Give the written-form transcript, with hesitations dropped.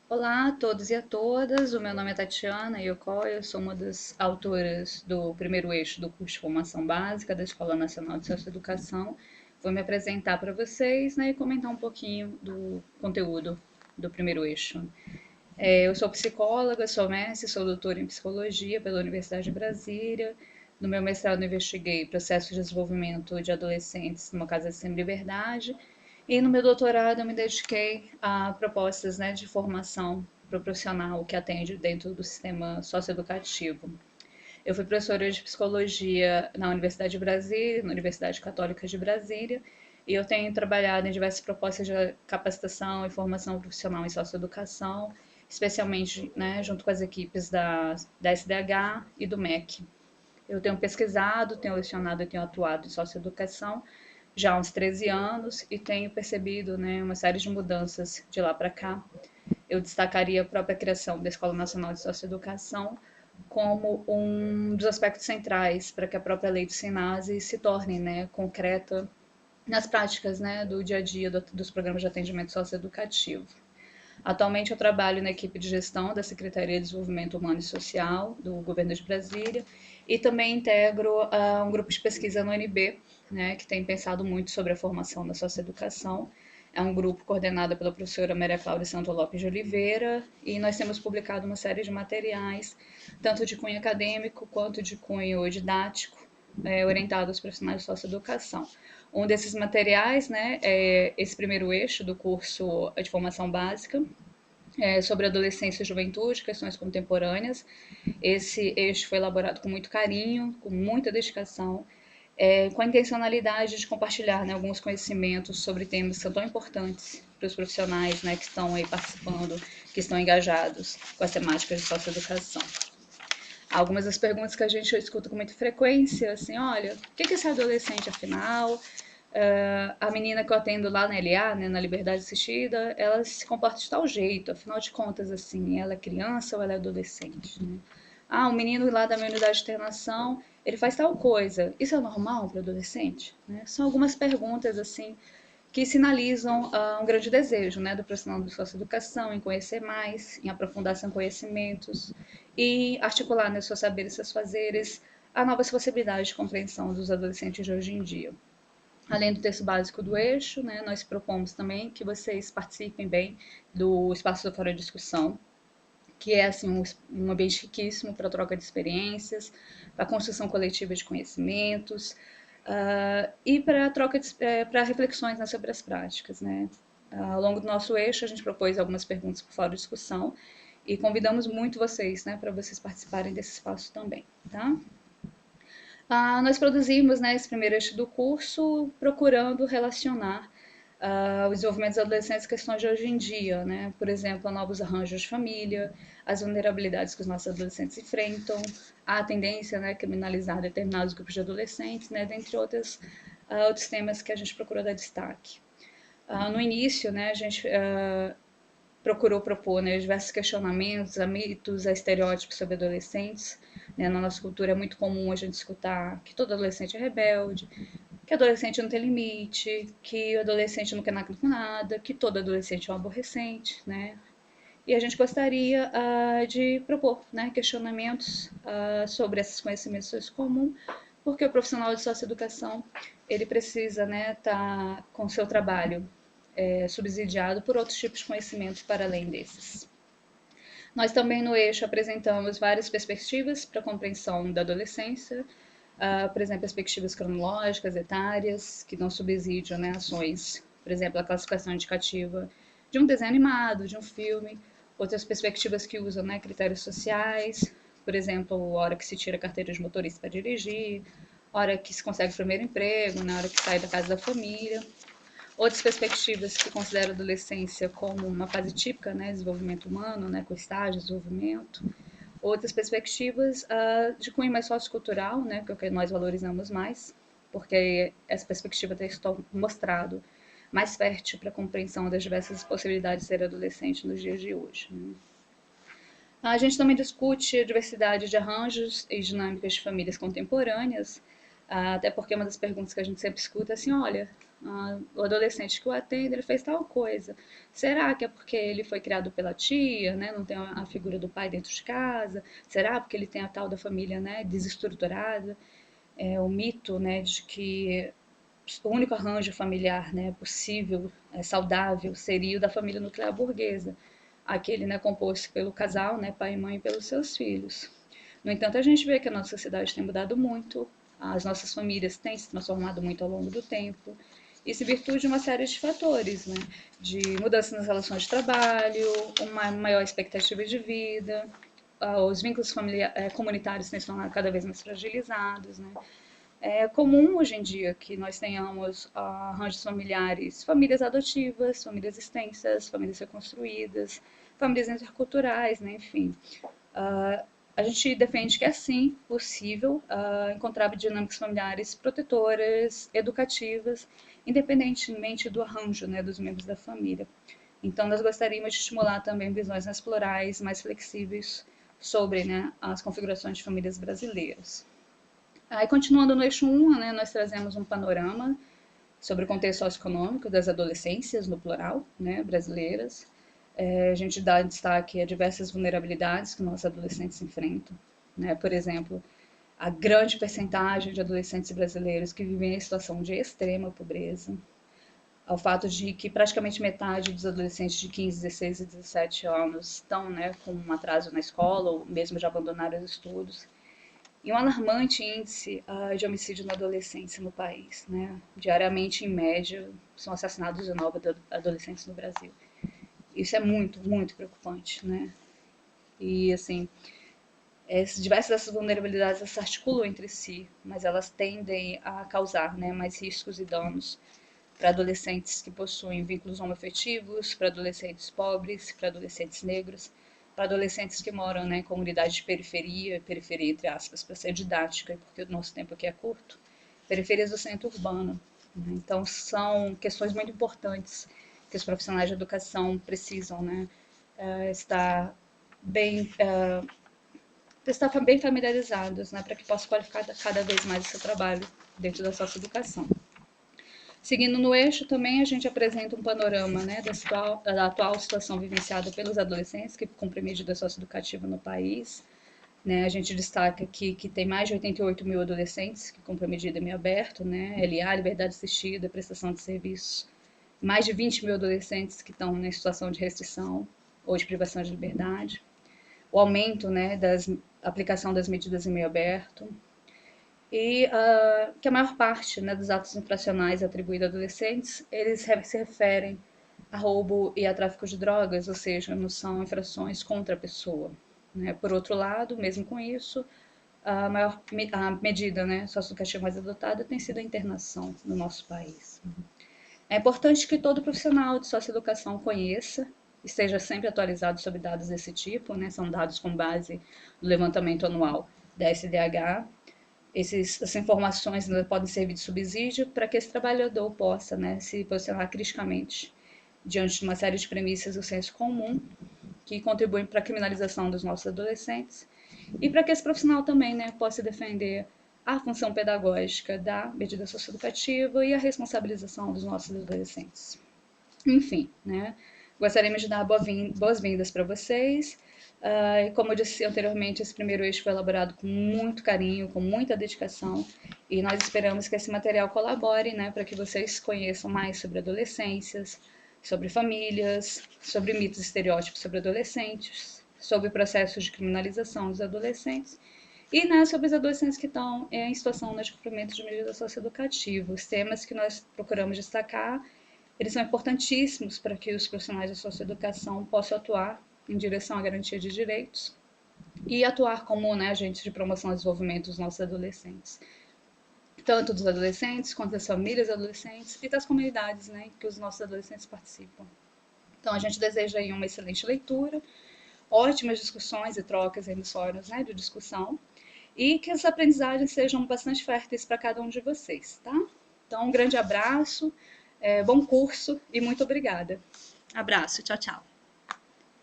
Olá a todos e a todas, o meu nome é Tatiana Yokoi, eu sou uma das autoras do primeiro eixo do curso de formação básica da Escola Nacional de Socioeducação. Vou me apresentar para vocês, né, e comentar um pouquinho do conteúdo do primeiro eixo. Eu sou psicóloga, sou mestre, sou doutora em psicologia pela Universidade de Brasília. No meu mestrado eu investiguei processos de desenvolvimento de adolescentes numa casa de semi-liberdade. E no meu doutorado eu me dediquei a propostas, né, de formação para o profissional que atende dentro do sistema socioeducativo. Eu fui professora de psicologia na Universidade de Brasília, na Universidade Católica de Brasília, e eu tenho trabalhado em diversas propostas de capacitação e formação profissional em socioeducação, especialmente, né, junto com as equipes da SDH e do MEC. Eu tenho pesquisado, tenho lecionado e tenho atuado em socioeducação já há uns 13 anos e tenho percebido, né, uma série de mudanças de lá para cá. Eu destacaria a própria criação da Escola Nacional de Socioeducação como um dos aspectos centrais para que a própria lei do SENASE se torne, né, concreta nas práticas, né, do dia a dia dos programas de atendimento socioeducativo. Atualmente eu trabalho na equipe de gestão da Secretaria de Desenvolvimento Humano e Social do Governo de Brasília e também integro um grupo de pesquisa no UNB, né, que tem pensado muito sobre a formação da socioeducação. É um grupo coordenado pela professora Maria Cláudia Santo Lopes de Oliveira e nós temos publicado uma série de materiais, tanto de cunho acadêmico quanto de cunho didático, orientado aos profissionais de socioeducação. Um desses materiais, né, é esse primeiro eixo do curso de formação básica, sobre adolescência e juventude, questões contemporâneas. Esse eixo foi elaborado com muito carinho, com muita dedicação, com a intencionalidade de compartilhar, né, alguns conhecimentos sobre temas que são tão importantes para os profissionais, né, que estão aí participando, que estão engajados com as temáticas de socioeducação. Algumas das perguntas que a gente escuta com muita frequência, assim, olha, o que é esse adolescente afinal? A menina que eu atendo lá na LA, né, na Liberdade Assistida, ela se comporta de tal jeito, afinal de contas, assim, ela é criança ou ela é adolescente, né? Ah, um menino lá da minha unidade de internação, ele faz tal coisa, isso é normal para adolescente? Né? São algumas perguntas, assim, que sinalizam um grande desejo, né, do profissional de socioeducação em conhecer mais, em aprofundar seus conhecimentos e articular, né, seus saberes e seus fazeres a novas possibilidades de compreensão dos adolescentes de hoje em dia. Além do texto básico do eixo, né, nós propomos também que vocês participem bem do espaço do Fora de Discussão, que é assim um ambiente riquíssimo para troca de experiências, para construção coletiva de conhecimentos e para troca para reflexões, né, sobre as práticas, né? Ao longo do nosso eixo, a gente propôs algumas perguntas para fora de discussão e convidamos muito vocês, né, para vocês participarem desse espaço também, tá? Nós produzimos, né, esse primeiro eixo do curso procurando relacionar os desenvolvimentos dos adolescentes questões de hoje em dia, né? Por exemplo, novos arranjos de família, as vulnerabilidades que os nossos adolescentes enfrentam, a tendência, né, a criminalizar determinados grupos de adolescentes, né, dentre outros temas que a gente procurou dar destaque. No início, né, a gente procurou propor, né, diversos questionamentos a mitos, a estereótipos sobre adolescentes. Né? Na nossa cultura é muito comum a gente escutar que todo adolescente é rebelde, que adolescente não tem limite, que o adolescente não quer nada com nada, que todo adolescente é um aborrecente, né? E a gente gostaria de propor, né, questionamentos sobre esses conhecimentos de senso comum, porque o profissional de socioeducação ele precisa, né, estar com o seu trabalho subsidiado por outros tipos de conhecimentos para além desses. Nós também no eixo apresentamos várias perspectivas para a compreensão da adolescência, por exemplo, perspectivas cronológicas, etárias, que dão subsídio, né, ações, por exemplo, a classificação indicativa de um desenho animado, de um filme, outras perspectivas que usam, né, critérios sociais, por exemplo, a hora que se tira a carteira de motorista para dirigir, a hora que se consegue o primeiro emprego, na hora que sai da casa da família. Outras perspectivas que consideram a adolescência como uma fase típica, né, de desenvolvimento humano, né, com estágio de desenvolvimento. Outras perspectivas de cunho mais sociocultural, né, que é o que nós valorizamos mais, porque essa perspectiva tem mostrado mais fértil para a compreensão das diversas possibilidades de ser adolescente nos dias de hoje. Né? A gente também discute a diversidade de arranjos e dinâmicas de famílias contemporâneas, até porque uma das perguntas que a gente sempre escuta é assim, olha, o adolescente que o atende, ele fez tal coisa. Será que é porque ele foi criado pela tia, né? Não tem a figura do pai dentro de casa? Será porque ele tem a tal da família, né, desestruturada? O mito, né, de que o único arranjo familiar, né, possível, saudável, seria o da família nuclear burguesa, aquele, né, composto pelo casal, né, pai e mãe, e pelos seus filhos. No entanto, a gente vê que a nossa sociedade tem mudado muito, as nossas famílias têm se transformado muito ao longo do tempo, isso em virtude de uma série de fatores, né, de mudança nas relações de trabalho, uma maior expectativa de vida, os vínculos comunitários têm se tornado cada vez mais fragilizados, né? É comum hoje em dia que nós tenhamos arranjos familiares, famílias adotivas, famílias extensas, famílias reconstruídas, famílias interculturais, né? Enfim. A gente defende que é sim possível encontrar dinâmicas familiares protetoras, educativas, independentemente do arranjo, né, dos membros da família. Então, nós gostaríamos de estimular também visões mais plurais, mais flexíveis sobre, né, as configurações de famílias brasileiras. Aí, continuando no eixo 1, né, nós trazemos um panorama sobre o contexto socioeconômico das adolescências, no plural, né, brasileiras. A gente dá destaque a diversas vulnerabilidades que nossos adolescentes enfrentam. Né? Por exemplo, a grande percentagem de adolescentes brasileiros que vivem em situação de extrema pobreza, ao fato de que praticamente metade dos adolescentes de 15, 16 e 17 anos estão, né, com um atraso na escola ou mesmo já abandonaram os estudos, e um alarmante índice de homicídio na adolescência no país. Né? Diariamente, em média, são assassinados 19 adolescentes no Brasil. Isso é muito, muito preocupante. Né? E, assim, diversas dessas vulnerabilidades se articulam entre si, mas elas tendem a causar, né, mais riscos e danos para adolescentes que possuem vínculos homoafetivos, para adolescentes pobres, para adolescentes negros, para adolescentes que moram, né, em comunidades de periferia, periferia entre aspas, para ser didática, porque o nosso tempo aqui é curto, periferias do centro urbano. Né? Então, são questões muito importantes que os profissionais de educação precisam, né, estar bem, bem familiarizados, né, para que possam qualificar cada vez mais o seu trabalho dentro da socioeducação. Seguindo no eixo, também a gente apresenta um panorama, né, da atual situação vivenciada pelos adolescentes que cumprem medida socioeducativa no país. Né, a gente destaca aqui que tem mais de 88 mil adolescentes que cumprem medida em meio aberto, né, LA, liberdade assistida, prestação de serviços. Mais de 20 mil adolescentes que estão em situação de restrição ou de privação de liberdade. O aumento, né, da aplicação das medidas em meio aberto, e que a maior parte, né, dos atos infracionais atribuídos a adolescentes, eles se referem a roubo e a tráfico de drogas, ou seja, não são infrações contra a pessoa. Né? Por outro lado, mesmo com isso, a medida, né, socioeducativa mais adotada tem sido a internação no nosso país. É importante que todo profissional de socioeducação conheça, esteja sempre atualizado sobre dados desse tipo, né? São dados com base no levantamento anual da SDH. Essas informações, né, podem servir de subsídio para que esse trabalhador possa, né, se posicionar criticamente diante de uma série de premissas do senso comum que contribuem para a criminalização dos nossos adolescentes e para que esse profissional também, né, possa defender a função pedagógica da medida socioeducativa e a responsabilização dos nossos adolescentes. Enfim, né, gostaríamos de dar boas-vindas para vocês. Como eu disse anteriormente, esse primeiro eixo foi elaborado com muito carinho, com muita dedicação, e nós esperamos que esse material colabore, né, para que vocês conheçam mais sobre adolescências, sobre famílias, sobre mitos e estereótipos sobre adolescentes, sobre processos de criminalização dos adolescentes e, né, sobre os adolescentes que estão em situação, né, de cumprimento de medidas socioeducativas. Os temas que nós procuramos destacar, eles são importantíssimos para que os profissionais da socioeducação possam atuar em direção à garantia de direitos e atuar como, né, agentes de promoção e desenvolvimento dos nossos adolescentes. Tanto dos adolescentes, quanto das famílias adolescentes e das comunidades, né, que os nossos adolescentes participam. Então, a gente deseja aí uma excelente leitura, ótimas discussões e trocas aí nos fóruns, né, de discussão, e que as aprendizagens sejam bastante férteis para cada um de vocês, tá? Então, um grande abraço, bom curso e muito obrigada. Abraço, tchau, tchau.